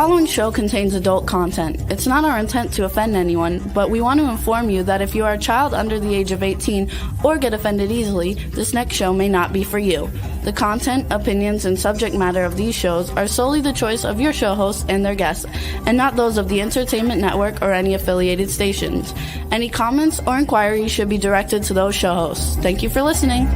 following show contains adult content. It's not our intent to offend anyone, but we want to inform you that if you are a child under the age of 18 or get offended easily, this next show may not be for you. The content, opinions, and subject matter of these shows are solely the choice of your show hosts and their guests, and not those of the Entertainment Network or any affiliated stations. Any comments or inquiries should be directed to those show hosts. Thank you for listening.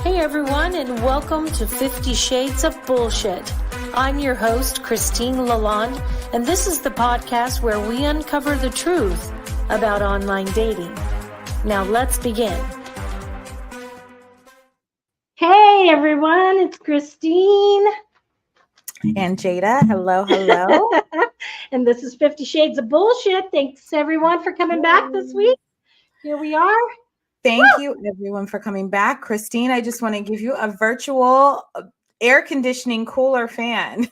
Hey everyone, and welcome to 50 Shades of Bullshit. I'm your host, Christine Lalonde, and this is the podcast where we uncover the truth about online dating. Now let's begin. Hey everyone, it's Christine. And Jaida, hello, hello. And this is 50 Shades of Bullshit. Thanks everyone for coming back this week. Here we are. Thank you everyone for coming back. Christine, I just want to give you a virtual air conditioning cooler fan.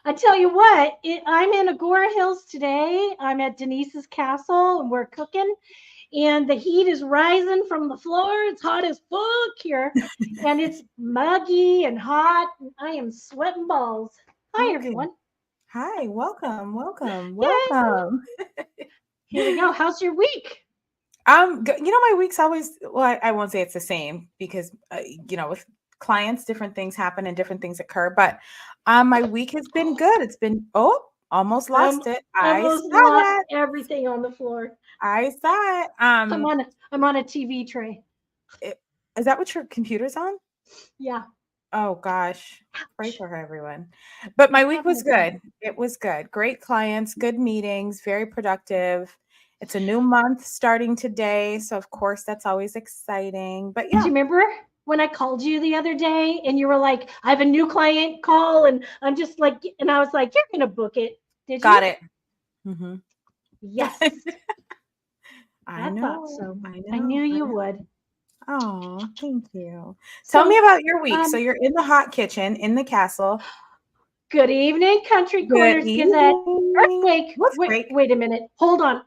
I tell you what, I'm in Agora Hills today. I'm at Denise's castle and we're cooking. And the heat is rising from the floor. It's hot as fuck here. And it's muggy and hot. And I am sweating balls. Hi, everyone. Hi, welcome. Here we go. How's your week? My week's always, well, I won't say it's the same because, with clients, different things happen and different things occur. But my week has been good. It's been, almost lost it. I almost saw lost that. everything on the floor. I saw it. I'm on a TV tray. Is that what your computer's on? Yeah. Oh gosh, pray for her, everyone. But my week was good. It was good. Great clients, good meetings, very productive. It's a new month starting today, so of course that's always exciting. But yeah. Do you remember when I called you the other day and you were like, I have a new client call, and I'm just like, and I was like, you're gonna book it. Did Got you? it. Mm-hmm. Yes. I thought so. I knew you would. Oh, thank you. Tell me about your week. So you're in the hot kitchen in the castle. Good evening, Country Corners Gazette. Earthquake. Wait a minute. Hold on.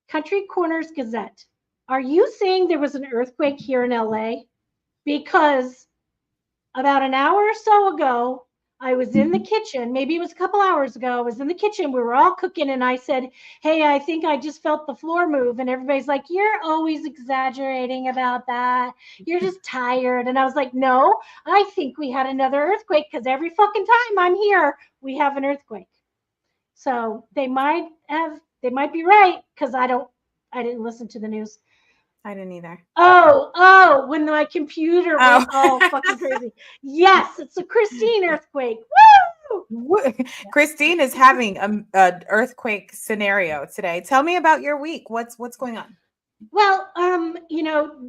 Country Corners Gazette. Are you saying there was an earthquake here in LA? Because about an hour or so ago, I was in the kitchen. Maybe it was a couple hours ago. I was in the kitchen. We were all cooking. And I said, hey, I think I just felt the floor move. And everybody's like, you're always exaggerating about that. You're just tired. And I was like, no, I think we had another earthquake because every fucking time I'm here, we have an earthquake. So they might be right because I didn't listen to the news. I didn't either. Oh, when my computer went all fucking crazy. Yes, it's a Christine earthquake. Woo! Christine is having an earthquake scenario today. Tell me about your week. What's going on? Well,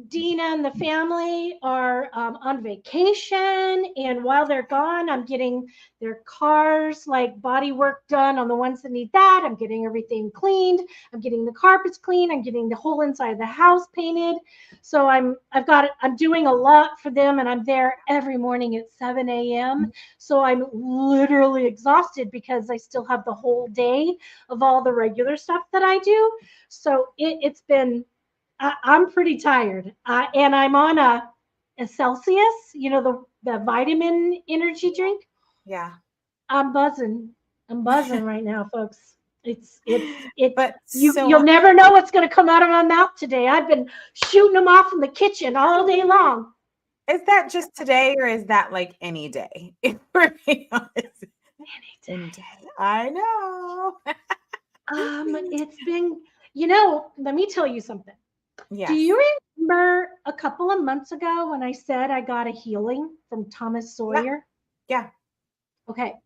Dina and the family are on vacation, and while they're gone, I'm getting their cars like body work done on the ones that need that. I'm getting everything cleaned. I'm getting the carpets cleaned. I'm getting the whole inside of the house painted. So I'm doing a lot for them, and I'm there every morning at 7 a.m. So I'm literally exhausted because I still have the whole day of all the regular stuff that I do. So it's been. I'm pretty tired, and I'm on a Celsius, the vitamin energy drink. Yeah, I'm buzzing right now, folks. But you'll never know what's going to come out of my mouth today. I've been shooting them off in the kitchen all day long. Is that just today, or is that like any day? If we're being honest, any day. I know. It's been, let me tell you something. Yes. Do you remember a couple of months ago when I said I got a healing from Thomas Sawyer? Yeah. Okay.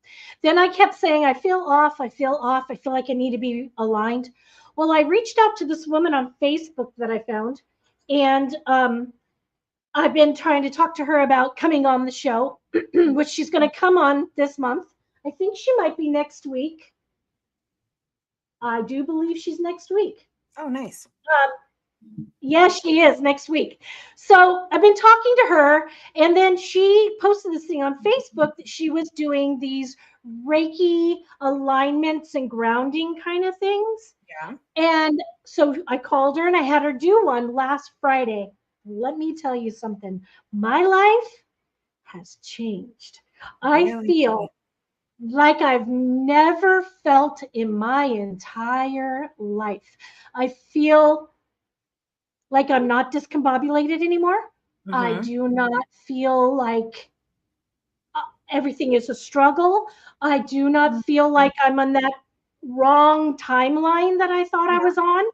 Then I kept saying, I feel off. I feel like I need to be aligned. Well, I reached out to this woman on Facebook that I found, and I've been trying to talk to her about coming on the show, which she's going to come on this month. I think she might be next week. I do believe she's next week. Oh, nice. Yes, she is next week. So I've been talking to her, and then she posted this thing on Facebook that she was doing these Reiki alignments and grounding kind of things. Yeah. And so I called her and I had her do one last Friday. let me tell you something. My life has changed. I Really? feel like I've never felt in my entire life. I feel like I'm not discombobulated anymore. I Mm-hmm. do not feel like everything is a struggle. I do not feel like I'm on that wrong timeline that I thought I Yeah. was on.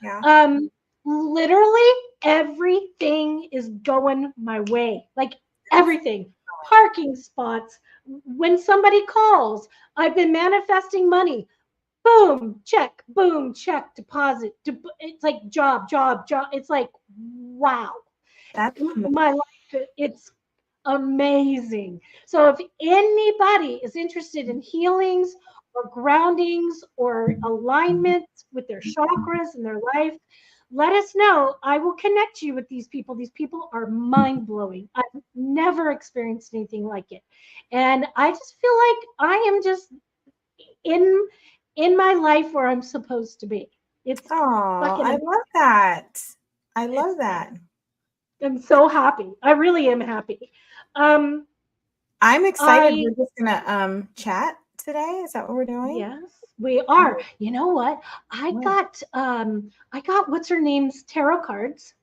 Yeah. Um, Literally everything is going my way. Like everything. Parking spots. When somebody calls, I've been manifesting money. Boom, check, deposit. It's like job. It's like, wow. That's My life, it's amazing. So if anybody is interested in healings or groundings or alignments with their chakras and their life, let us know. I will connect you with these people. These people are mind blowing. I've never experienced anything like it. And I just feel like I am just in in my life where I'm supposed to be. It's Oh, fucking I amazing. love that. I love It's that. I'm so happy. I really am happy. Um I'm excited. I We're just gonna chat today. Is that what we're doing? Yes, we Oh, are. You know what? what? I got what's her name's tarot cards,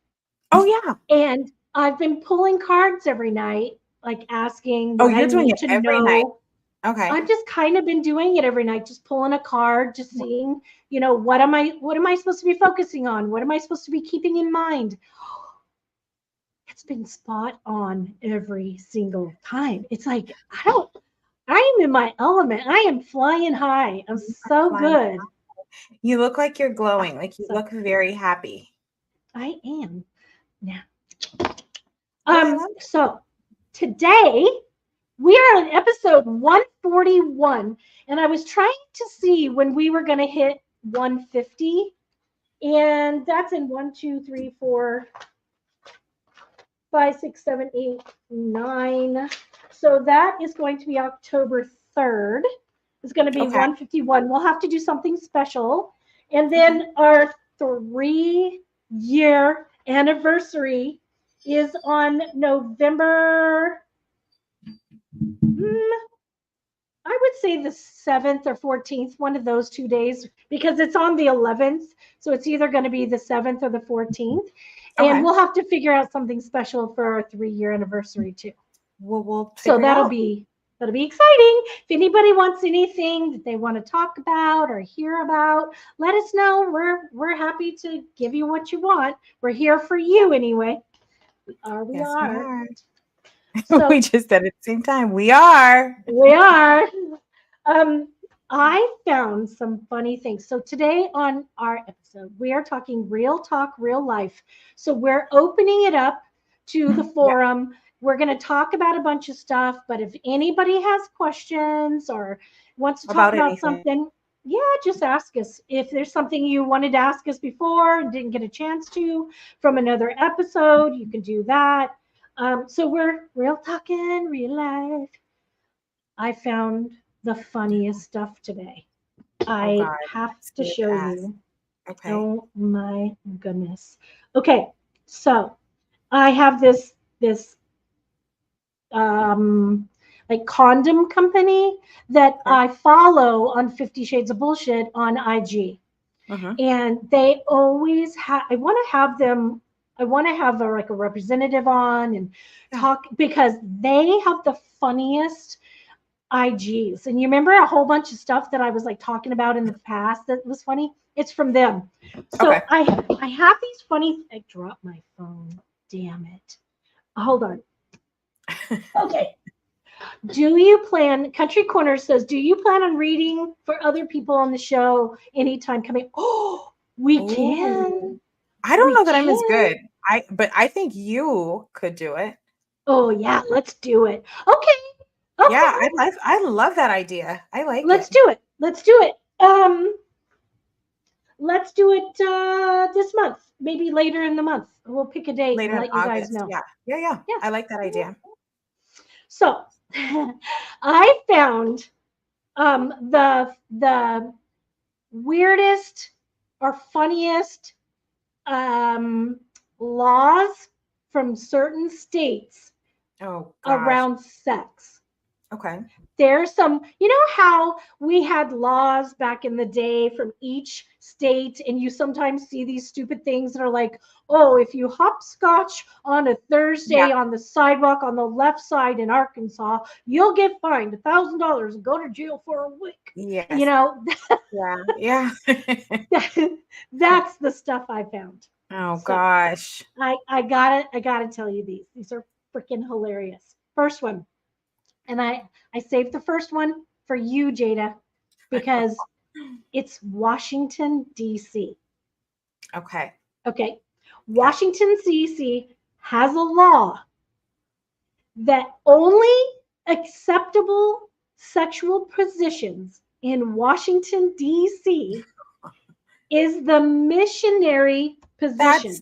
Oh yeah. and I've been pulling cards every night, like asking Oh, what I you're doing need it to every night. know. Okay. I've just kind of been doing it every night, just pulling a card, just seeing, what am I supposed to be focusing on? What am I supposed to be keeping in mind? It's been spot on every single time. It's like I am in my element. I am flying high. I'm You are so flying. good. You look like you're glowing. Like you So look very happy. I am now. Oh, I love it. So today we are on episode 141, and I was trying to see when we were going to hit 150, and that's in 1, 2, 3, 4, 5, 6, 7, 8, 9. So that is going to be October 3rd. It's going to be Okay. 151. We'll have to do something special. And Okay. then our 3-year anniversary is on November, I would say the 7th or 14th, one of those 2 days, because it's on the 11th. So it's either going to be the 7th or the 14th. And Okay. we'll have to figure out something special for our 3-year anniversary too. We'll So figure it out. that'll be exciting. If anybody wants anything that they want to talk about or hear about, let us know. We're happy to give you what you want. We're here for you anyway. We Yes, we are. are. We So just said at the same time. We are. we are. I found some funny things. So today on our episode, we are talking real talk, real life. So we're opening it up to the Yeah. forum. We're going to talk about a bunch of stuff, but if anybody has questions or wants to talk About about anything. something, yeah, just ask us. If there's something you wanted to ask us before and didn't get a chance to from another episode, you can do that. So we're real talking, real life. I found the funniest stuff today. Oh I God. have I'm to scared to show ask. you. Okay. Oh my goodness. Okay, so I have this um like condom company that Okay. I follow on 50 Shades of Bullshit on IG. Mm-hmm. And they always have I want to have like a representative on and Yeah. talk because they have the funniest IGs. And you remember a whole bunch of stuff that I was like talking about in the past that was funny? It's from them. Okay. So I have these funny I dropped my phone. Damn it. Hold on. Okay. Country Corner says, do you plan on reading for other people on the show anytime coming? Oh, we Oh. can. I don't We know that I'm as can. good. But I think you could do it. Oh yeah, let's do it. Okay. Yeah, Okay. I love that idea. I like Let's it. do it. Let's do it. Let's do it this month, maybe later in the month. We'll pick a date and Later in let you guys August. know. Yeah. Yeah, yeah. Yeah. I like that Yeah. idea. So I found the weirdest or funniest laws from certain states Oh gosh. around sex. Okay. There's some, you know how we had laws back in the day from each state, and you sometimes see these stupid things that are like, oh, if you hopscotch on a Thursday on the sidewalk on the left side in Arkansas, you'll get fined $1,000 and go to jail for a week. Yes. You know, Yeah. that's the stuff I found. Oh So, gosh. I gotta tell you these. These are freaking hilarious. First one. And I saved the first one for you, Jada, because it's Washington, D.C. Okay. Okay. Washington, D.C. has a law that only acceptable sexual positions in Washington, D.C. is the missionary position. That's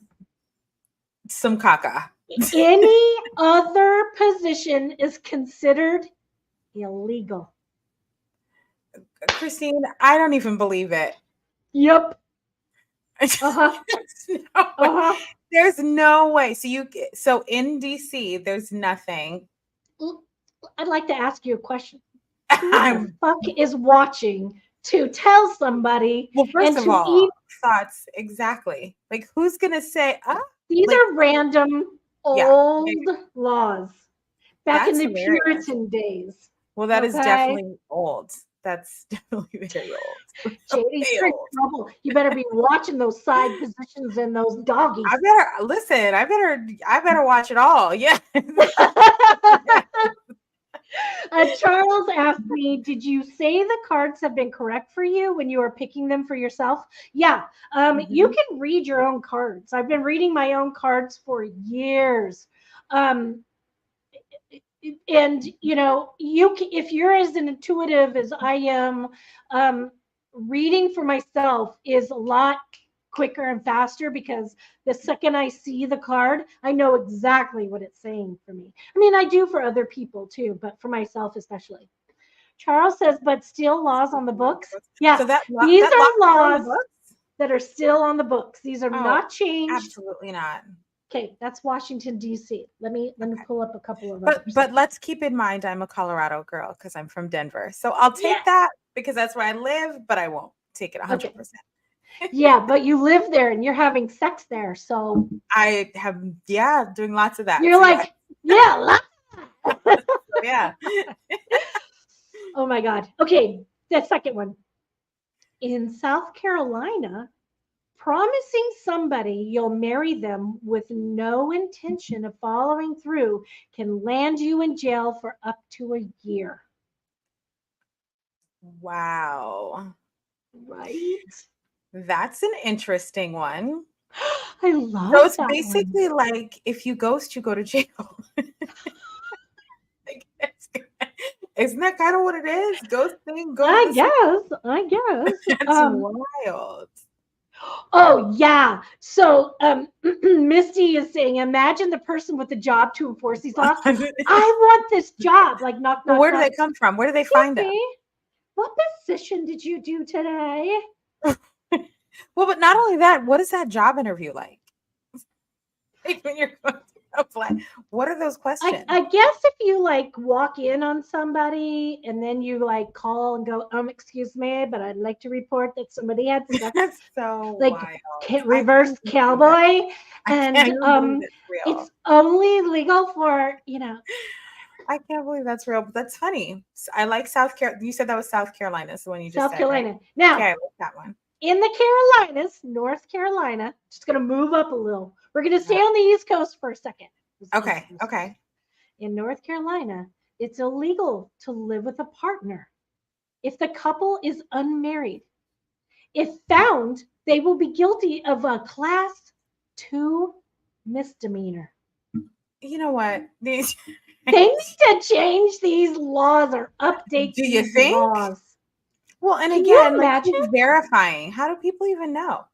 some caca. Any other position is considered illegal. Christine, I don't even believe it. Yep. Uh-huh. Uh-huh. There's no way. So in DC, there's nothing. I'd like to ask you a question. Who the fuck is watching to tell somebody? Well, first and of to all, eat? thoughts exactly. Like, who's gonna say? These like, are random old laws back in the hilarious. Puritan days. Well, that is definitely old. That's definitely very old. JD's in trouble. You better be watching those side positions and those doggies. I better listen. I better watch it all. Yeah. Charles asked me, did you say the cards have been correct for you when you were picking them for yourself? Yeah. You can read your own cards. I've been reading my own cards for years. And you know, if you're as intuitive as I am, reading for myself is a lot quicker and faster, because the second I see the card, I know exactly what it's saying for me. I mean, I do for other people too, but for myself especially. Charles says, but still laws on the books. Yeah, so these are laws that are still on the books. These are not changed. Absolutely not. Okay, that's Washington, D.C. Let me pull up a couple of others. But let's keep in mind, I'm a Colorado girl because I'm from Denver. So I'll take that because that's where I live, but I won't take it 100%. Okay. Yeah, but you live there and you're having sex there. So I have, doing lots of that. You're like, yeah. Yeah. Oh my God. Okay, the second one. In South Carolina, promising somebody you'll marry them with no intention of following through can land you in jail for up to a year. Wow. Right? That's an interesting one. I love that. So it's that basically one. Like if you ghost, you go to jail. Isn't that kind of what it is? Ghosting? I guess. That's wild. Oh, yeah. So Misty is saying, imagine the person with the job to enforce these laws. I want this job. Like, knock, knock, where do they come from? Where do they find them? What position did you do today? Well, but not only that, what is that job interview like? Like when you're going to apply, what are those questions? I guess if you like walk in on somebody and then you like call and go, excuse me, but I'd like to report that somebody had sex. That's so like wild. Reverse cowboy. And it's only legal for, I can't believe that's real, but that's funny. I like South Carolina. You said that was South Carolina, so when you just South said Carolina. Right? Now, okay, I like that one. In the Carolinas, North Carolina, just going to move up a little. We're going to stay on the East Coast for a second. Okay. In North Carolina, it's illegal to live with a partner if the couple is unmarried. If found, they will be guilty of a Class 2 misdemeanor. You know what? They need to change these laws or update these laws. Well, and again, like who's verifying? How do people even know?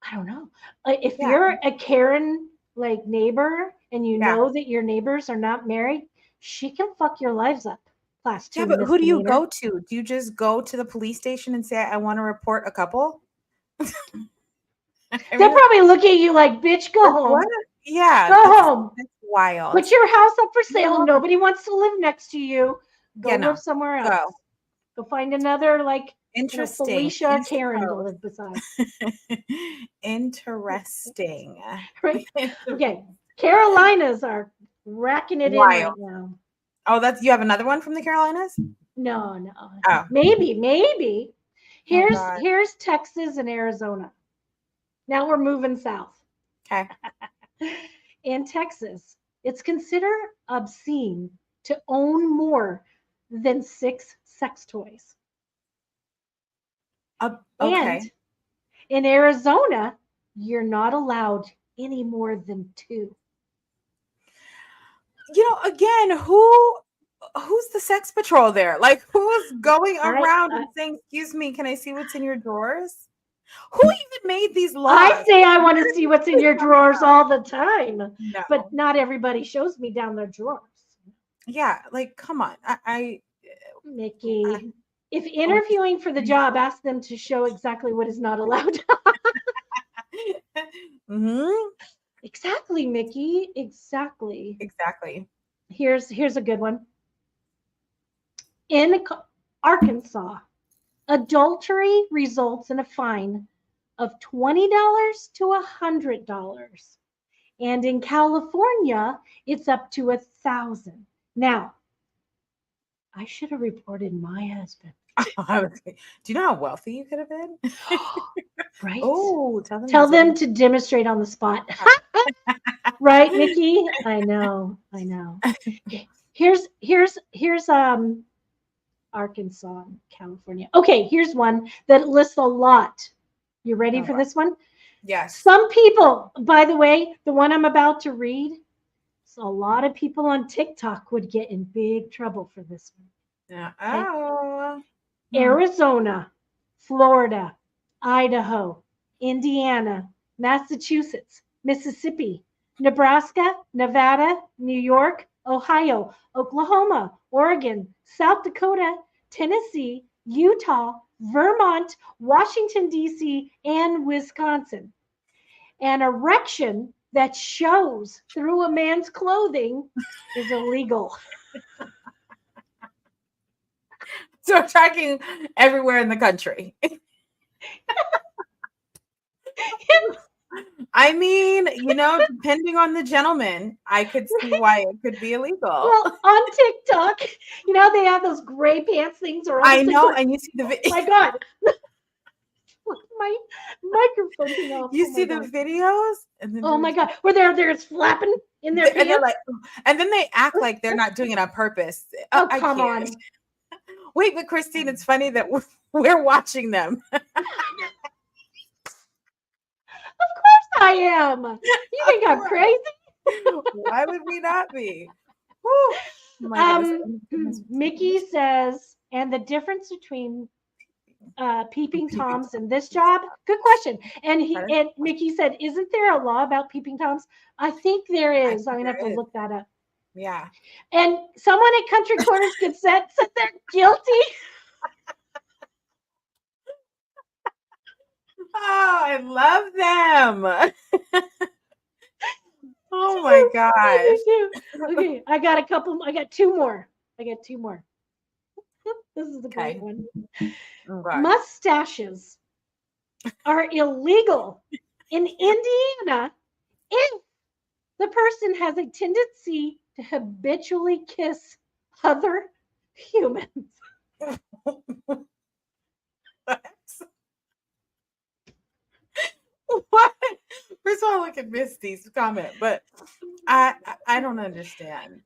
I don't know. If you're a Karen like neighbor and you know that your neighbors are not married, she can fuck your lives up. Class 2. Yeah, but who do you go to? Do you just go to the police station and say, I want to report a couple? They're probably looking at you like, bitch, go home. What? Yeah, Go home. that's wild. Put your house up for Yeah. sale. Nobody wants to live next to you. Go Yeah, no. live somewhere Go. else. Go find another Interesting. Felicia East Karen to Coast. live beside. Interesting. Right? Okay. Carolinas are racking it in Wild. right now. Oh, you have another one from the Carolinas? No. Oh. Maybe. Here's God. Texas and Arizona. Now we're moving south. Okay. In Texas, it's considered obscene to own more than 6 sex toys. Okay. And in Arizona, you're not allowed any more than 2. Again, who's the sex patrol there? Like, who's going around and saying, "Excuse me, can I see what's in your drawers?" Who even made these laws? I say I want to see what's in your drawers all the time. No. But not everybody shows me down their drawers. Yeah, like, come on. Mickey, if interviewing for the job, ask them to show exactly what is not allowed. Mm-hmm. Exactly, Mickey. Exactly. Here's a good one. In Arkansas, adultery results in a fine of $20 to $100. And in California, it's up to 1,000. Now, I should have reported my husband. Do you know how wealthy you could have been? Right? Oh, tell them to demonstrate on the spot. Right, Mickey? I know. Here's Arkansas, California. Okay, here's one that lists a lot. You ready for this one? Yes. Some people, by the way, the one I'm about to read, so a lot of people on TikTok would get in big trouble for this one. Yeah. Oh. Arizona, Florida, Idaho, Indiana, Massachusetts, Mississippi, Nebraska, Nevada, New York, Ohio, Oklahoma, Oregon, South Dakota, Tennessee, Utah, Vermont, Washington, D.C., and Wisconsin. An erection that shows through a man's clothing is illegal. So tracking everywhere in the country. I mean, depending on the gentleman, I could see why it could be illegal. Well, on TikTok, they have those gray pants things. I know, and you see the video. Oh my God. My microphone thing off. You see the videos? And then oh my God. Where they're flapping in their pants. And then they act like they're not doing it on purpose. Oh, come on. Wait, but Christine, it's funny that we're watching them. Of course I am. You think I'm crazy? Why would we not be? Mickey says, and the difference between peeping toms and this job? Good question. And Mickey said, isn't there a law about peeping toms? I think there is. I'm gonna have to look that up. Yeah. And someone at Country Corners gets said they're guilty. Oh, I love them. Oh my gosh. Okay, I got 2 more. This is a great one. Okay. Mustaches are illegal in Indiana if the person has a tendency to habitually kiss other humans. What? First of all, look at Misty's comment, but I don't understand.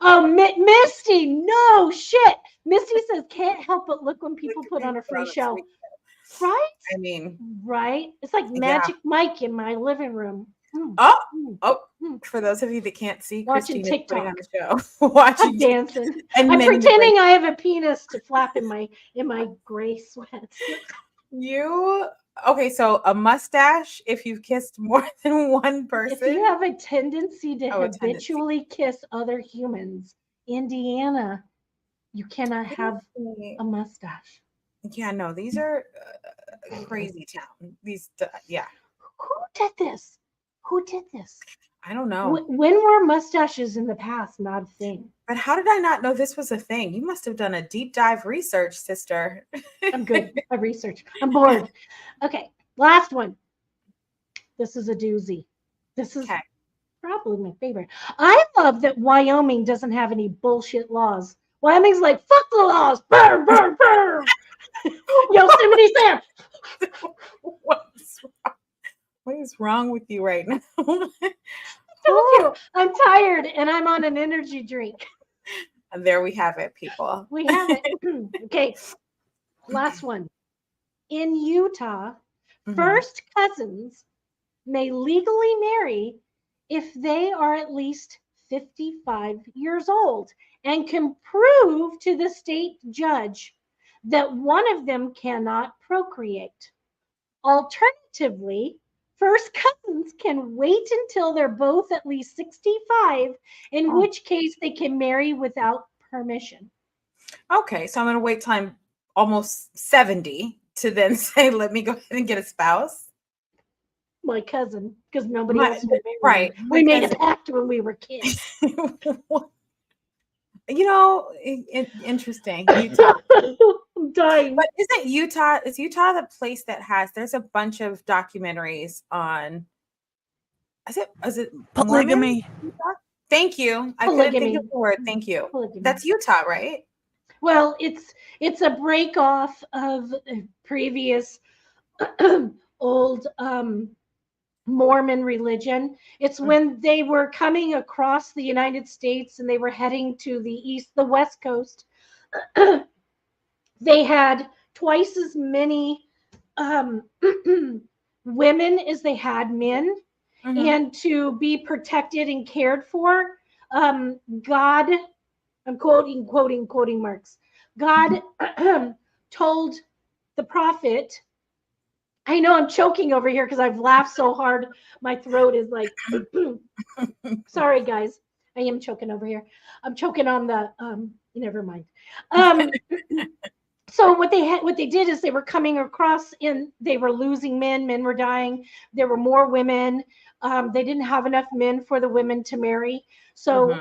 Oh, Misty, no shit. Misty says can't help but look when people put on a free show. Right? I mean, right? It's like Magic Mike in my living room. For those of you that can't see, watching Christine TikTok is putting on the show, watching dancing. I'm pretending I have a penis to flap in my gray sweats. Okay, so a mustache if you've kissed more than one person. If you have a tendency to habitually kiss other humans, Indiana, you cannot have a mustache. Yeah, no, these are crazy town. Who did this? I don't know. When were mustaches in the past not a thing? But how did I not know this was a thing? You must have done a deep dive research, sister. I'm good. I researched. I'm bored. Okay, last one. This is a doozy. This is Okay. probably my favorite. I love that Wyoming doesn't have any bullshit laws. Wyoming's like, fuck the laws. Burn, burn, burn. Yosemite Sam. What is wrong with you right now? Told you, I'm tired and I'm on an energy drink. And there we have it, people. We have it. Okay, last one. In Utah, first cousins may legally marry if they are at least 55 years old and can prove to the state judge that one of them cannot procreate. Alternatively, first cousins can wait until they're both at least 65, in which case they can marry without permission. Okay, so I'm going to wait till I'm almost 70 to then say, let me go ahead and get a spouse. My cousin, because nobody else would marry. Right. We made a pact when we were kids. You know, interesting. Utah. I'm dying. But isn't Utah, is Utah the place that has, there's a bunch of documentaries on, is it polygamy? Thank you. I couldn't think of the word. Thank you. Polygamy. That's Utah, right? Well, it's a break off of previous old Mormon religion. It's when they were coming across the United States and they were heading to the West Coast. They had twice as many women as they had men. And to be protected and cared for, God, I'm quoting marks, God told the prophet, I know I'm choking over here because I've laughed so hard. My throat is like, sorry guys, I am choking over here. I'm choking on the, never mind. So what they did is they were coming across and they were losing men were dying. There were more women. They didn't have enough men for the women to marry. So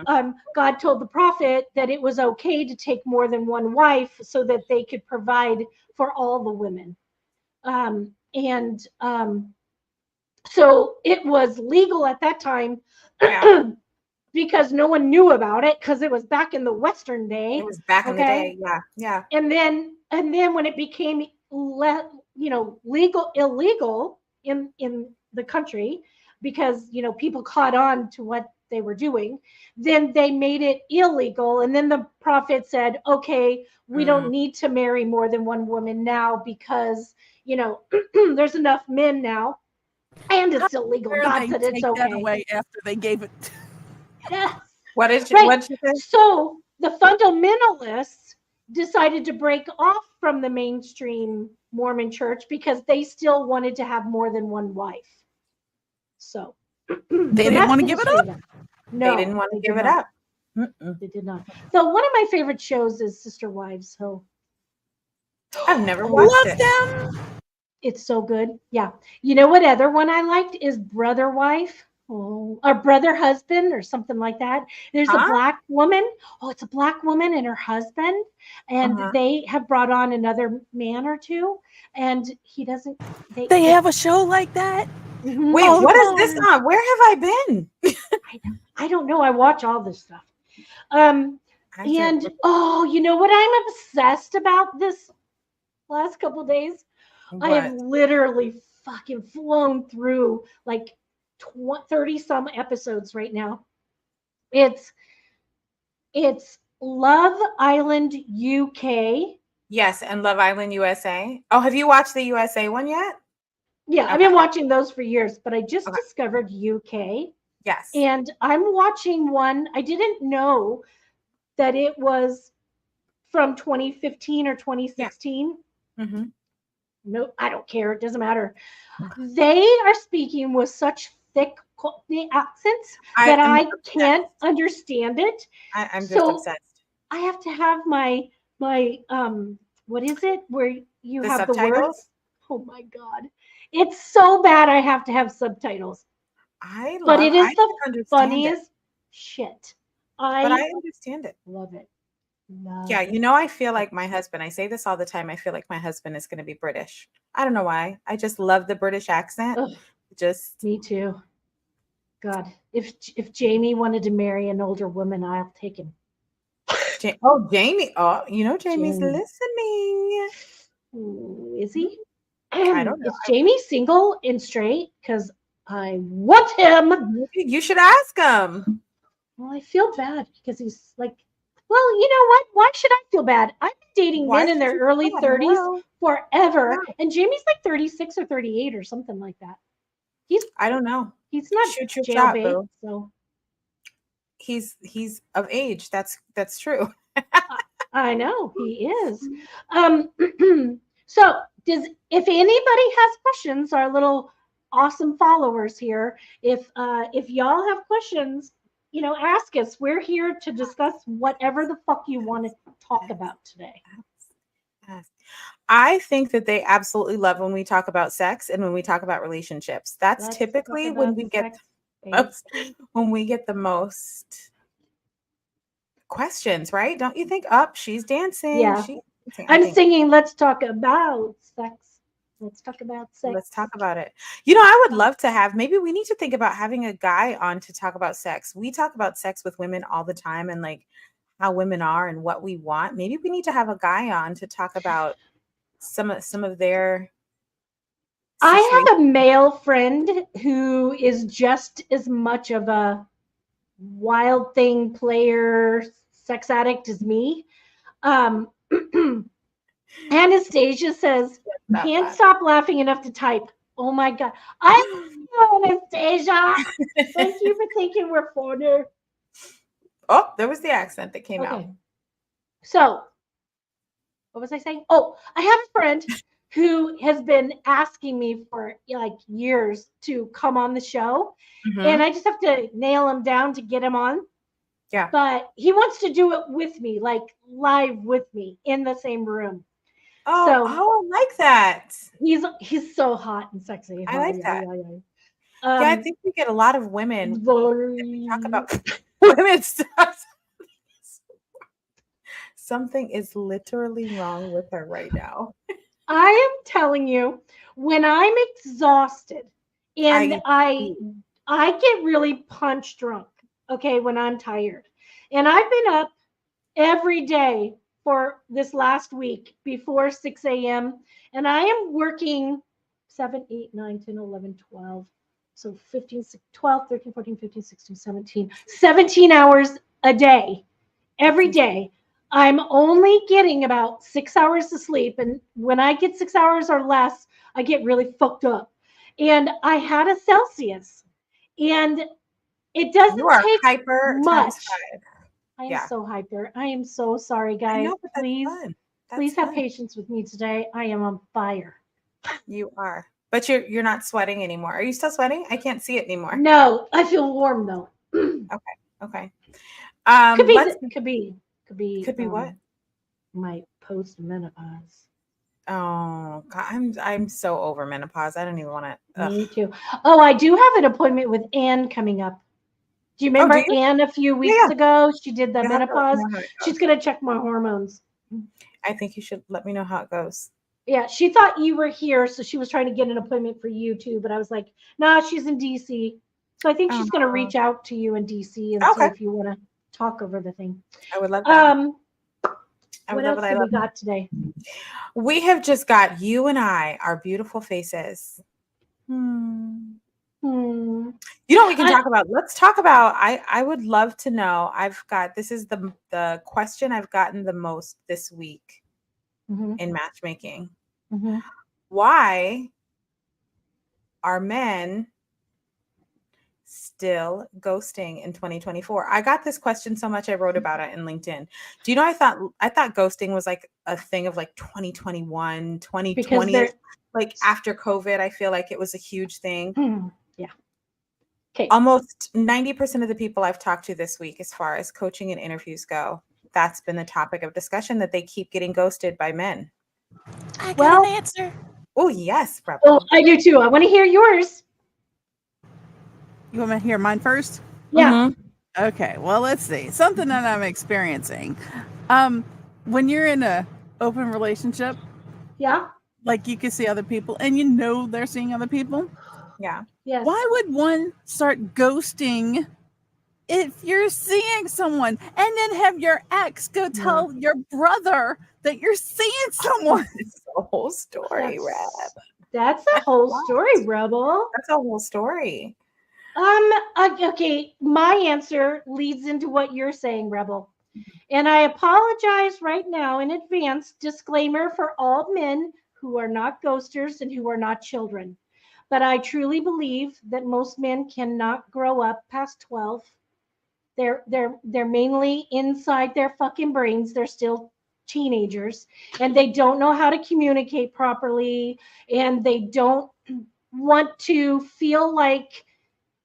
God told the prophet that it was okay to take more than one wife so that they could provide for all the women. So it was legal at that time because no one knew about it because it was back in the Western day. It was back in the day. Yeah. Yeah. And then when it became illegal in the country because people caught on to what they were doing, then they made it illegal. And then the prophet said, okay, we don't need to marry more than one woman now because there's enough men now, and it's illegal. God said it's okay. That away after they gave it. Yes. What is So the fundamentalists decided to break off from the mainstream Mormon church because they still wanted to have more than one wife. So they didn't want to give it up. No, they didn't want to give it up. They did not. So one of my favorite shows is Sister Wives. So I've never watched them. It's so good. Yeah. You know what other one I liked is Brother Wife or Brother Husband or something like that. There's a black woman. Oh, it's a black woman and her husband. And they have brought on another man or two. And he doesn't. They have a show like that? Wait, what is this on? Where have I been? I don't know. I watch all this stuff. And you know what I'm obsessed about this last couple of days? What? I have literally fucking flown through like 30 some episodes right now. It's Love Island UK. Yes, and Love Island USA. Oh, have you watched the USA one yet? Yeah, okay. I've been watching those for years, but I just discovered UK. Yes. And I'm watching one. I didn't know that it was from 2015 or 2016. Yeah. No, I don't care. It doesn't matter. They are speaking with such thick accents that I can't understand it. I'm just obsessed. I have to have my what is it where you have subtitles? The words? Oh my God. It's so bad I have to have subtitles. But it is I the understand it, funniest shit. but I I understand it. love it. Love Yeah, it. I feel like my husband, I say this all the time. I feel like my husband is going to be British. I don't know why. I just love the British accent. Ugh, Just, me too. God, if Jamie wanted to marry an older woman, I'll take him. oh, Jamie. Oh, Jamie's Jamie. listening. Ooh, is he? I don't know. Is Jamie single and straight? Because I want him. Maybe you should ask him. Well, I feel bad because he's like, well, you know what? Why should I feel bad? I've been dating Why men in should their you early feel bad? 30s Hello? forever. No, And Jamie's like 36 or 38 or something like that. I don't know. He's not Shoot your shot, jailbait, boo. so He's of age. That's true. I know he is. Um, so if anybody has questions, our little awesome followers here, if y'all have questions, ask us. We're here to discuss whatever the fuck you want to talk about today. Yes. I think that they absolutely love when we talk about sex and when we talk about relationships. That's Let's typically talk when about we get sex, the most questions, right? Don't you think? Up, she's dancing. Yeah. She's dancing. I'm singing. Let's talk about sex. Let's talk about sex. Let's talk about it. I would love to have, maybe we need to think about having a guy on to talk about sex. We talk about sex with women all the time and like how women are and what we want. Maybe we need to have a guy on to talk about some of their I situations. have a male friend who is just as much of a wild thing player, sex addict as me. Anastasia says, can't stop laughing enough to type. Oh my God. I love you, Anastasia. Thank you for thinking we're funny. Oh, there was the accent that came out. Okay. So, what was I saying? Oh, I have a friend who has been asking me for like years to come on the show. And I just have to nail him down to get him on. Yeah. But he wants to do it with me, like live with me in the same room. Oh, I like that. He's so hot and sexy. I like that. Yeah, I think we get a lot of women talk about women stuff. Something is literally wrong with her right now. I am telling you, when I'm exhausted and I get really punch drunk, okay, when I'm tired. And I've been up every day for this last week before 6 a.m. And I am working 7, 8, 9, 10, 11, 12. So 15, 12, 13, 14, 15, 16, 17. 17 hours a day, every day. I'm only getting about 6 hours of sleep. And when I get 6 hours or less, I get really fucked up. And I had a Celsius. And it doesn't take hyper much. I am Yeah. so hyper. I am so sorry, guys. Know, but please have patience with me today. I am on fire. You are. But you're not sweating anymore. Are you still sweating? I can't see it anymore. No, I feel warm though. Okay. Could be what? My post-menopause. Oh, God, I'm so over menopause. I don't even want to. Me too. Oh, I do have an appointment with Anne coming up. Do you remember Anne a few weeks ago? She did the menopause. She's going to check my hormones. I think you should let me know how it goes. Yeah, she thought you were here, so she was trying to get an appointment for you too. But I was like, nah, she's in DC. So I think she's going to reach out to you in DC and see if you want to talk over the thing. I would love that. What else have we got today? We have just got you and I, our beautiful faces. We can talk about. Let's talk about. I would love to know. This is the question I've gotten the most this week in matchmaking. Why are men still ghosting in 2024? I got this question so much I wrote about it in LinkedIn. Do you know I thought ghosting was like a thing of like 2021, 2020, like after COVID. I feel like it was a huge thing. Yeah. Okay. Almost 90% of the people I've talked to this week, as far as coaching and interviews go, that's been the topic of discussion, that they keep getting ghosted by men. I got an answer. Oh, yes, Rebel. Oh, I do too. I want to hear yours. You want me to hear mine first? Yeah. Okay, well, let's see. Something that I'm experiencing. When you're in a open relationship, Yeah. like you can see other people and you know they're seeing other people, Yeah. Yes. why would one start ghosting if you're seeing someone and then have your ex go tell your brother that you're seeing someone? It's the whole story, Reb. That's a whole story, Rebel. That's a whole story. Okay, my answer leads into what you're saying, Rebel. And I apologize right now in advance, disclaimer for all men who are not ghosters and who are not children. But I truly believe that most men cannot grow up past 12. They're mainly inside their fucking brains. They're still teenagers and they don't know how to communicate properly and they don't want to feel like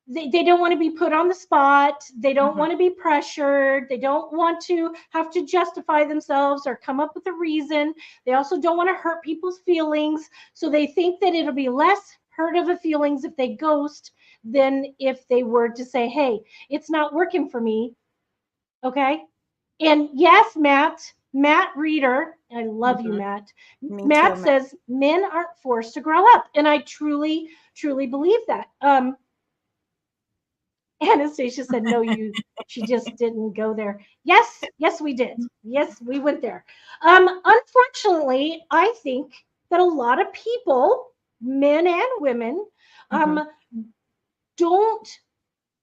they don't want to be put on the spot. They don't want to be pressured. They don't want to have to justify themselves or come up with a reason. They also don't want to hurt people's feelings. So they think that it'll be less hurt of the feelings if they ghost than if they were to say, hey, it's not working for me. Okay. And yes, Matt Reeder, I love you, Matt. Me Matt too, says men aren't forced to grow up. And I truly, truly believe that. Anastasia said, no, she just didn't go there. Yes, we did. Yes, we went there. Unfortunately, I think that a lot of people, men and women, don't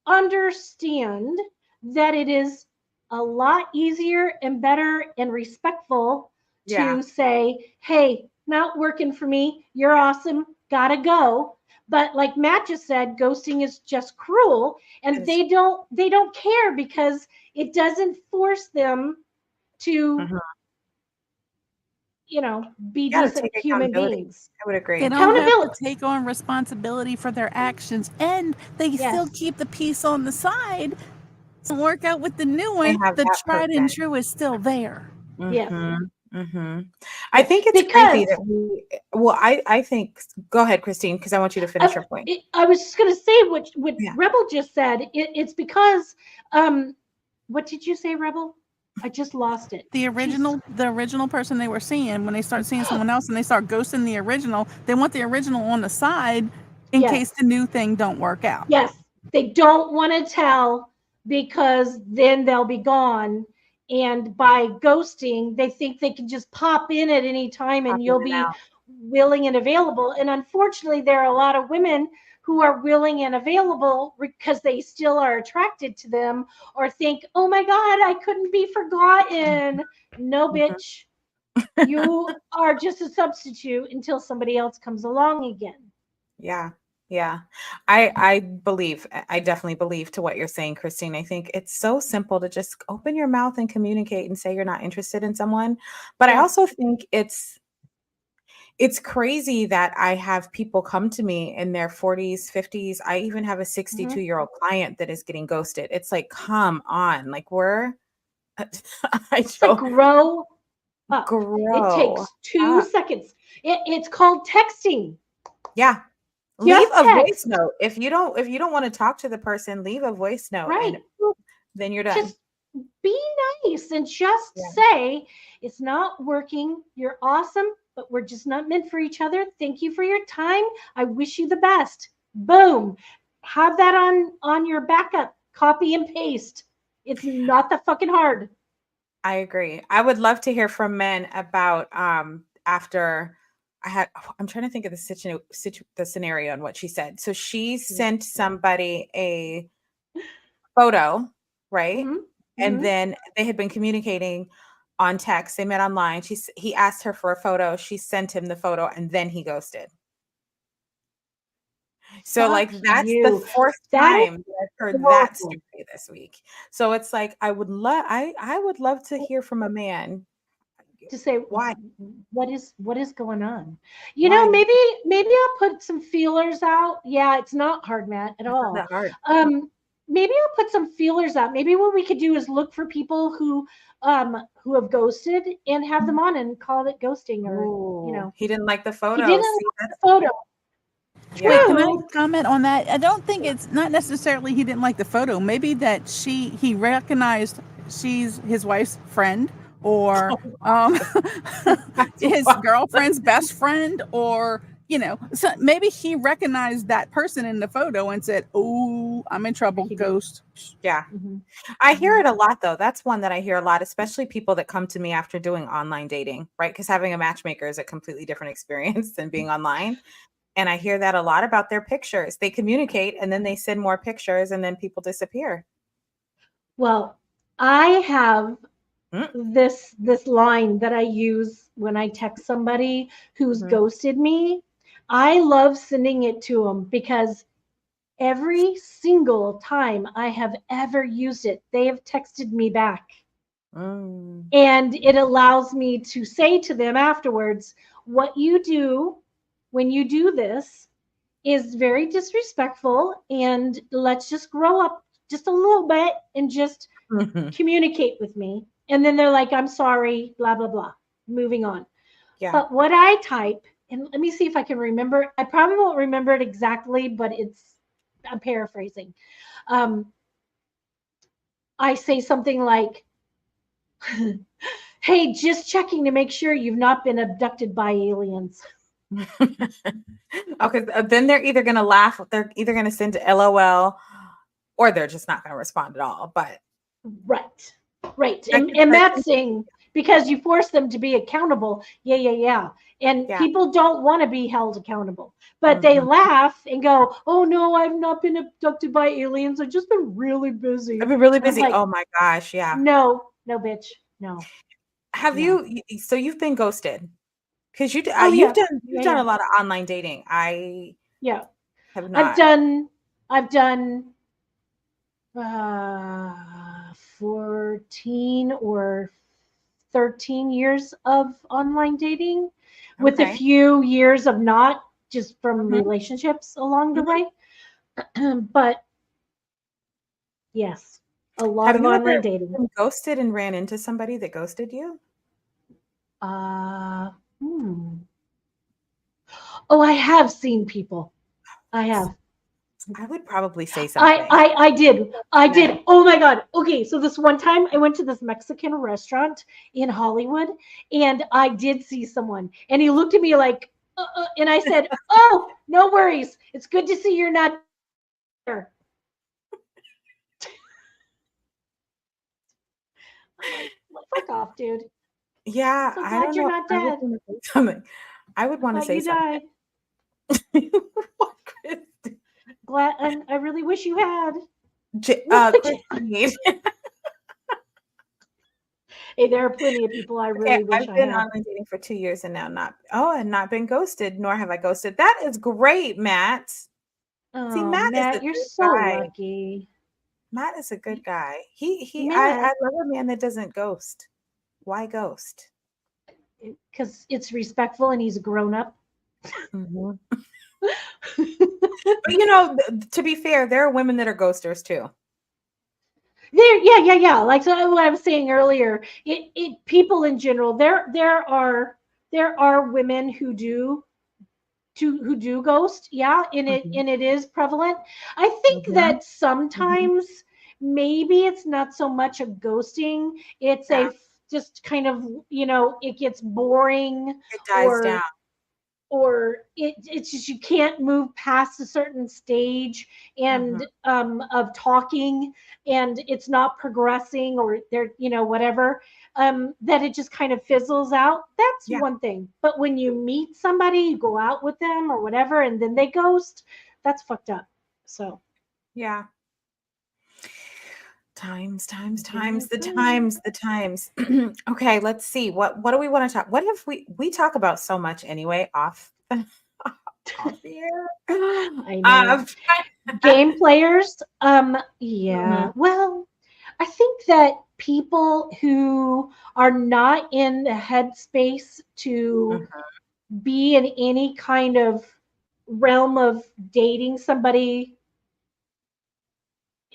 understand that it is a lot easier and better and respectful to say, hey, not working for me. You're awesome. Gotta go. But like Matt just said, ghosting is just cruel, and they don't care because it doesn't force them to, be decent human beings. I would agree. They don't have to take on responsibility for their actions, and they still keep the piece on the side. Doesn't work out with the new one. The tried and true is still there. Yes. I think it's crazy that I think, go ahead, Christine, because I want you to finish your point. I was just going to say what Rebel just said. It's because, what did you say, Rebel? I just lost it. The original person they were seeing, when they start seeing someone else and they start ghosting the original, they want the original on the side in case the new thing don't work out. Yes. They don't want to tell because then they'll be gone. And by ghosting, they think they can just pop in at any time and you'll be willing and available. And unfortunately, there are a lot of women who are willing and available because they still are attracted to them or think, oh my God, I couldn't be forgotten. No, bitch. You are just a substitute until somebody else comes along again. Yeah. Yeah. I definitely believe to what you're saying, Christine. I think it's so simple to just open your mouth and communicate and say you're not interested in someone. But I also think it's crazy that I have people come to me in their 40s, 50s. I even have a 62-year-old client that is getting ghosted. It's like, come on, like grow up. It takes 2 seconds. It's called texting. Yeah. Leave a voice note. If you don't want to talk to the person, leave a voice note. Right. And then you're done. Just be nice and just say, it's not working. You're awesome, but we're just not meant for each other. Thank you for your time. I wish you the best. Boom. Have that on your backup. Copy and paste. It's not that fucking hard. I agree. I would love to hear from men about after I'm trying to think of the scenario and what she said. So she sent somebody a photo, right? And then they had been communicating on text. They met online. He asked her for a photo. She sent him the photo and then he ghosted. So that's the fourth time that I've heard that story this week. So it's like, I would love to hear from a man to say why, what is going on? Maybe I'll put some feelers out. Yeah, it's not hard, Matt, at all. It's not hard. Maybe I'll put some feelers out. Maybe what we could do is look for people who have ghosted and have them on and call it ghosting, or he didn't like the photo. He didn't like the photo. Wait, can I comment on that? I don't think it's not necessarily he didn't like the photo. Maybe that he recognized she's his wife's friend, or his girlfriend's best friend, or so maybe he recognized that person in the photo and said, "Oh, I'm in trouble, ghost." Yeah. I hear it a lot, though. That's one that I hear a lot, especially people that come to me after doing online dating, right? Because having a matchmaker is a completely different experience than being online. And I hear that a lot about their pictures. They communicate and then they send more pictures and then people disappear. Well, I have this line that I use when I text somebody who's ghosted me. I love sending it to them because every single time I have ever used it, they have texted me back. And it allows me to say to them afterwards, what you do when you do this is very disrespectful, and let's just grow up just a little bit and just communicate with me. And then they're like, I'm sorry, blah, blah, blah. Moving on. Yeah. But what I type, and let me see if I can remember. I probably won't remember it exactly, but I'm paraphrasing. I say something like, hey, just checking to make sure you've not been abducted by aliens. Okay, then they're either going to laugh, they're either going to send a LOL, or they're just not going to respond at all. But right. And that's saying, because you force them to be accountable. Yeah. And people don't want to be held accountable, but they laugh and go, oh no, I've not been abducted by aliens. I've just been really busy. I've been really busy. Like, oh my gosh. Yeah. No, bitch. No. Have you, so you've been ghosted? Because you've done a lot of online dating. I have not. I've done 14 or 13 years of online dating, with a few years of not, just from relationships along the way. But yes, a lot of online dating. Been ghosted and ran into somebody that ghosted you? Oh, I have seen people. I have. I would probably say something. I did. Oh my God. Okay. So this one time I went to this Mexican restaurant in Hollywood, and I did see someone, and he looked at me like, and I said, oh, no worries. It's good to see you're not there. Fuck off, dude. Yeah. So glad you're not dead. I would want to say something. Glad, and I really wish you had. Christine. Hey, there are plenty of people I really wish I had. I've been online dating for 2 years and now not been ghosted, nor have I ghosted. That is great, Matt. Oh, see, Matt, you're so lucky. Matt is a good guy. I love a man that doesn't ghost. Why ghost? Because it's respectful and he's grown up. But to be fair, there are women that are ghosters too. Yeah. Like what I was saying earlier, people in general, there are women who do ghost, and it is prevalent. I think that sometimes maybe it's not so much a ghosting, it's a just kind of, it gets boring, it dies down. Or it's just you can't move past a certain stage and of talking, and it's not progressing, or there, whatever, that it just kind of fizzles out. That's one thing. But when you meet somebody, you go out with them or whatever, and then they ghost, that's fucked up. So yeah. Times. Okay, let's see. What do we want to talk? What if we talk about so much anyway off the air? I know. Game players. Well, I think that people who are not in the headspace to be in any kind of realm of dating somebody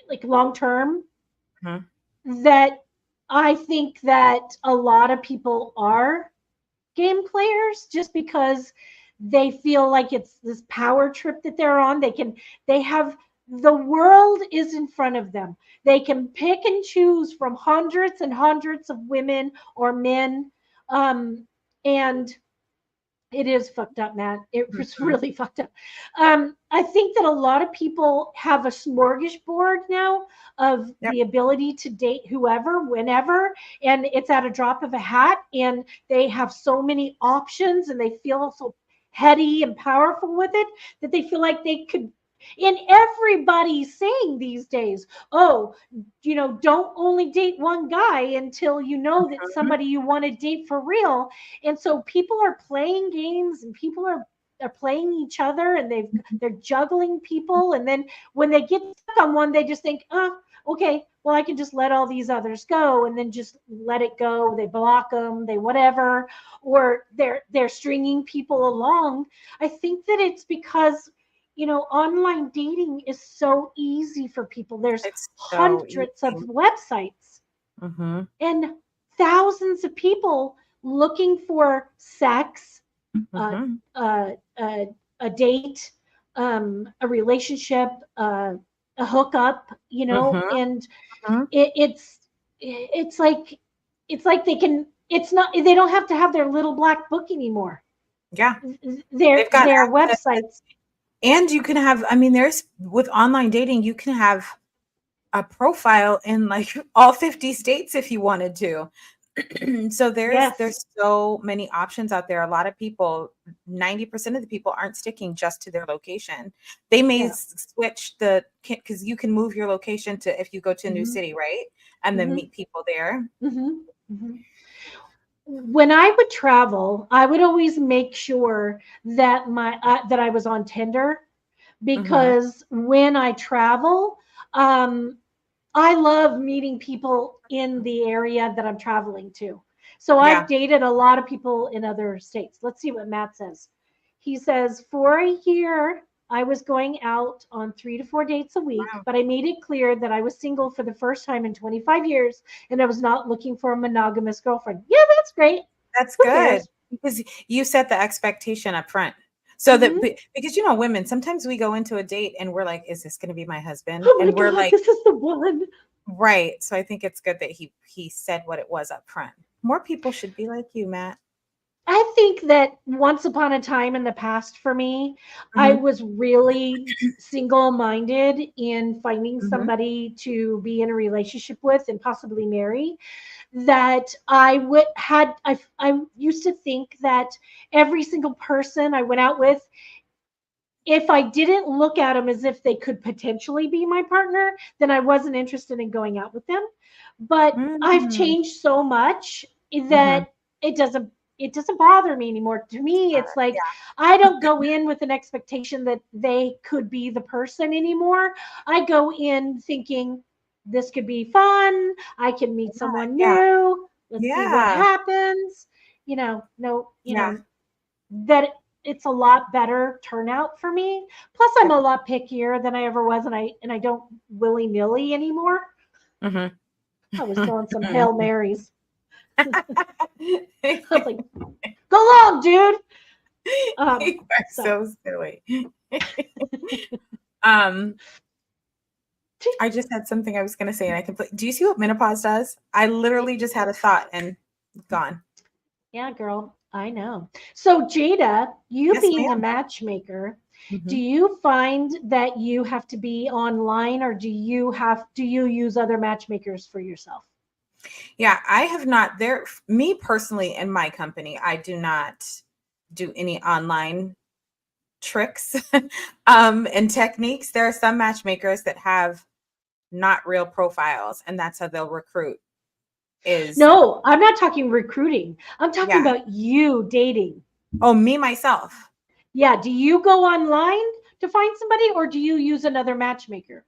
like long term, that I think that a lot of people are game players just because They feel like it's this power trip that they're on. The world is in front of them. They can pick and choose from hundreds and hundreds of women or men. And it is fucked up, Matt. It was really fucked up. I think that a lot of people have a smorgasbord now of the ability to date whoever, whenever, and it's at a drop of a hat, and they have so many options, and they feel so heady and powerful with it that they feel like they could. And everybody's saying these days, oh, don't only date one guy until you know that somebody you want to date for real. And so people are playing games, and people are playing each other, and they're juggling people. And then when they get stuck on one, they just think, oh, okay, well, I can just let all these others go, and then just let it go. They block them, they whatever, or they're stringing people along. I think that it's because online dating is so easy for people. There's hundreds of websites and thousands of people looking for sex, a date, a relationship, a hookup, and it's like they don't have to have their little black book anymore. Yeah. Their websites. And you can have, with online dating, you can have a profile in like all 50 states if you wanted to. So there's so many options out there. A lot of people, 90% of the people aren't sticking just to their location. They may switch because you can move your location to if you go to a new city, right? And then meet people there. When I would travel, I would always make sure that that I was on Tinder, because when I travel, I love meeting people in the area that I'm traveling to. So I've dated a lot of people in other states. Let's see what Matt says. He says, for a year, I was going out on 3 to 4 dates a week, but I made it clear that I was single for the first time in 25 years, and I was not looking for a monogamous girlfriend. Yeah, that's great. That's good, because you set the expectation up front. So that, because women, sometimes we go into a date and we're like, is this going to be my husband? Oh my and we're God, like, this is the one. Right. So I think it's good that he said what it was up front. More people should be like you, Matt. I think that once upon a time in the past for me, I was really single-minded in finding somebody to be in a relationship with and possibly marry. That I used to think that every single person I went out with, if I didn't look at them as if they could potentially be my partner, then I wasn't interested in going out with them. But I've changed so much that it doesn't bother me anymore. To me, it's like I don't go in with an expectation that they could be the person anymore. I go in thinking this could be fun. I can meet someone new. Let's see what happens. That it's a lot better turnout for me. Plus, I'm a lot pickier than I ever was, and I don't willy-nilly anymore. I was throwing some Hail Marys. I was like, go long, dude. You are so silly. I just had something I was going to say, and I completely. Do you see what menopause does? I literally just had a thought and gone. Yeah, girl, I know. So, Jaida, you being a matchmaker, do you find that you have to be online, or do you use other matchmakers for yourself? Yeah, I have not. Me personally, in my company, I do not do any online tricks and techniques. There are some matchmakers that have not real profiles, and that's how they'll recruit. No, I'm not talking recruiting. I'm talking about you dating. Oh, me, myself. Yeah. Do you go online to find somebody, or do you use another matchmaker?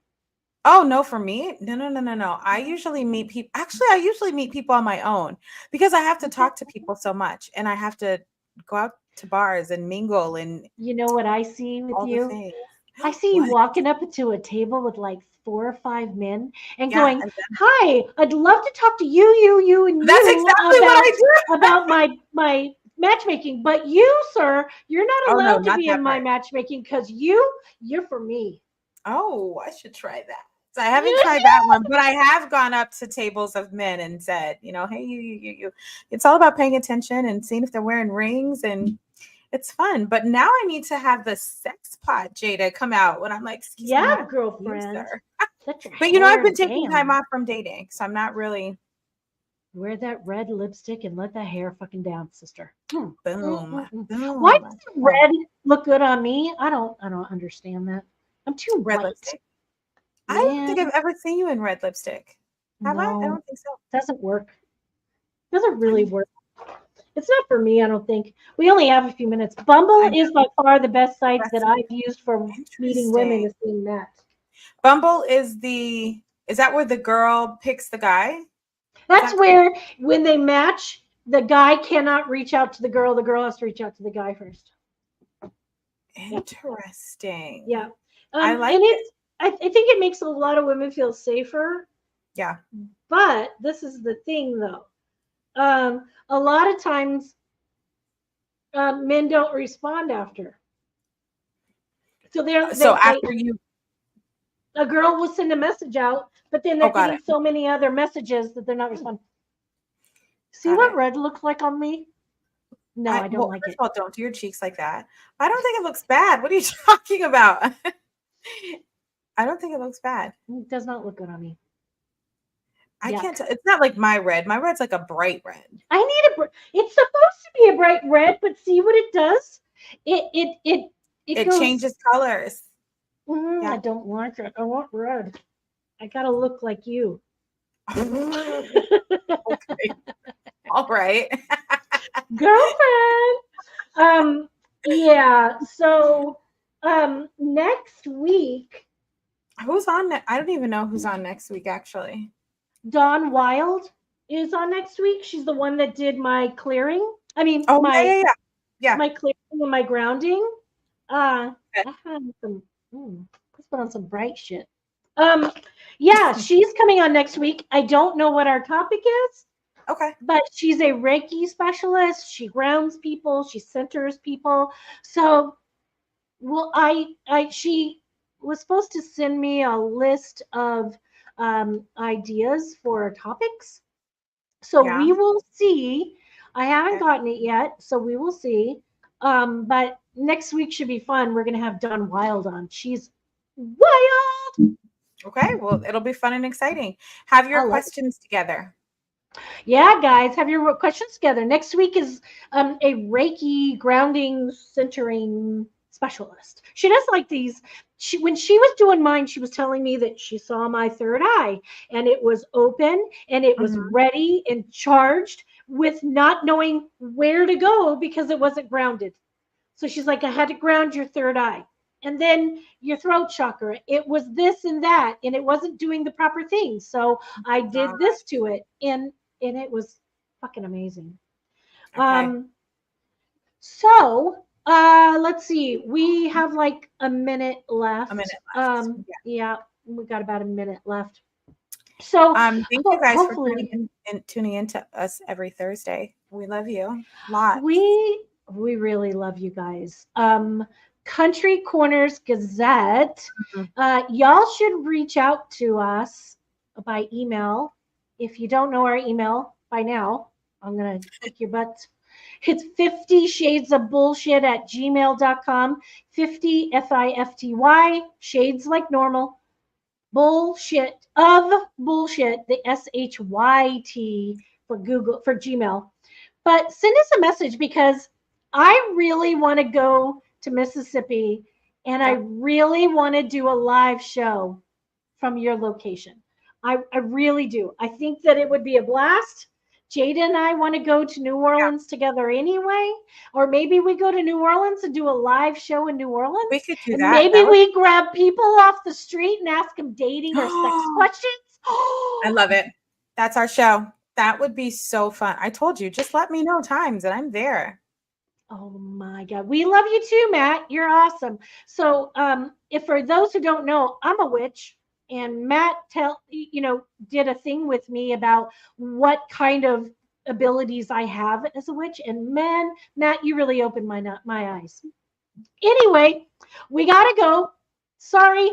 Oh, no, for me? No. I usually meet people. Actually, I usually meet people on my own, because I have to talk to people so much, and I have to go out to bars and mingle. And you know what I see with you? I see you walking up to a table with like 4 or 5 men and going, "Hi, I'd love to talk to you, and that's exactly what I do about my matchmaking. But you, sir, you're not allowed to not be that in my part. matchmaking because you're for me. Oh, I should try that. So I haven't tried that one, but I have gone up to tables of men and said, hey, you. It's all about paying attention and seeing if they're wearing rings, and it's fun. But now I need to have the sex pot Jaida come out when I'm like, excuse me, girlfriend. But I've been taking time off from dating, so I'm not really. Wear that red lipstick and let that hair fucking down, sister. Boom. Boom. Why does red look good on me? I don't understand that. I'm too red white. lipstick. I don't think I've ever seen you in red lipstick. Have I? I don't think so. Doesn't work. Doesn't really work. It's not for me, I don't think. We only have a few minutes. Bumble is by far the best site that I've used for meeting women is being met. Bumble is that where the girl picks the guy? That's where when they match, the guy cannot reach out to the girl has to reach out to the guy first. Interesting. Yeah. I like it. I think it makes a lot of women feel safer. Yeah. But this is the thing, though. A lot of times, men don't respond after. So a girl will send a message out, but then they're getting so many other messages that they're not responding. See what red looks like on me? No, I don't like it. First of all, don't do your cheeks like that. I don't think it looks bad. What are you talking about? I don't think it looks bad. It does not look good on me. I can't tell. It's not like my red. My red's like a bright red. It's supposed to be a bright red, but see what it does? It changes colors. I don't like it. I want red. I gotta look like you. Okay. All right. Girlfriend. Yeah. So next week. Who's on? I don't even know who's on next week, actually. Dawn Wild is on next week. She's the one that did my clearing. I mean, my clearing and my grounding. I had some. Let's put on some bright shit. Yeah, she's coming on next week. I don't know what our topic is. Okay. But she's a Reiki specialist. She grounds people. She centers people. So, well, she was supposed to send me a list of ideas for topics. So we will see. I haven't gotten it yet, so we will see. But next week should be fun. We're going to have Dawn Wild on. She's wild. Okay, well, it'll be fun and exciting. Have your questions together. Yeah, guys, have your questions together. Next week is a Reiki grounding centering specialist. She does like these. When she was doing mine, she was telling me that she saw my third eye and it was open and it was ready and charged with not knowing where to go because it wasn't grounded. So she's like, I had to ground your third eye. And then your throat chakra, it was this and that, and it wasn't doing the proper thing. So I did this to it, and it was fucking amazing. Okay. So let's see. We have like a minute left. Yeah, we got about a minute left. So thank you guys for tuning in to us every Thursday. We love you a lot. We really love you guys. Country Corners Gazette. Y'all should reach out to us by email. If you don't know our email by now, I'm going to kick your butts. It's 50shadesofbullshit@gmail.com. 50 FIFTY, shades like normal. Bullshit of bullshit, the SHYT for Gmail. But send us a message because I really want to go to Mississippi and I really want to do a live show from your location. I really do. I think that it would be a blast. Jaida and I want to go to New Orleans together anyway, or maybe we go to New Orleans and do a live show in New Orleans. We could do that. Maybe we grab people off the street and ask them dating or sex questions. I love it. That's our show. That would be so fun. I told you, just let me know times and I'm there. Oh my God. We love you too, Matt. You're awesome. So if for those who don't know, I'm a witch. And Matt did a thing with me about what kind of abilities I have as a witch. And man, Matt, you really opened my eyes. Anyway, we got to go. Sorry.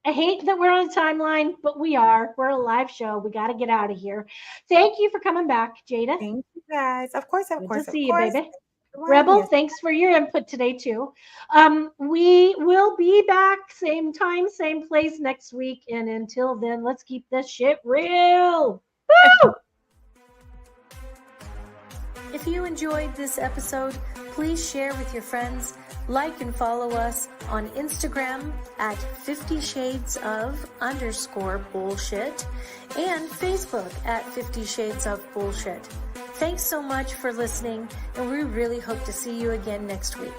I hate that we're on a timeline, but we are. We're a live show. We got to get out of here. Thank you for coming back, Jaida. Thank you guys. Of course. Good to see you, baby. Rebel, thanks for your input today, too. We will be back same time, same place next week. And until then, let's keep this shit real. Woo! If you enjoyed this episode, please share with your friends, like and follow us on Instagram at 50 Shades of _bullshit and Facebook at 50 Shades of Bullshit. Thanks so much for listening, and we really hope to see you again next week.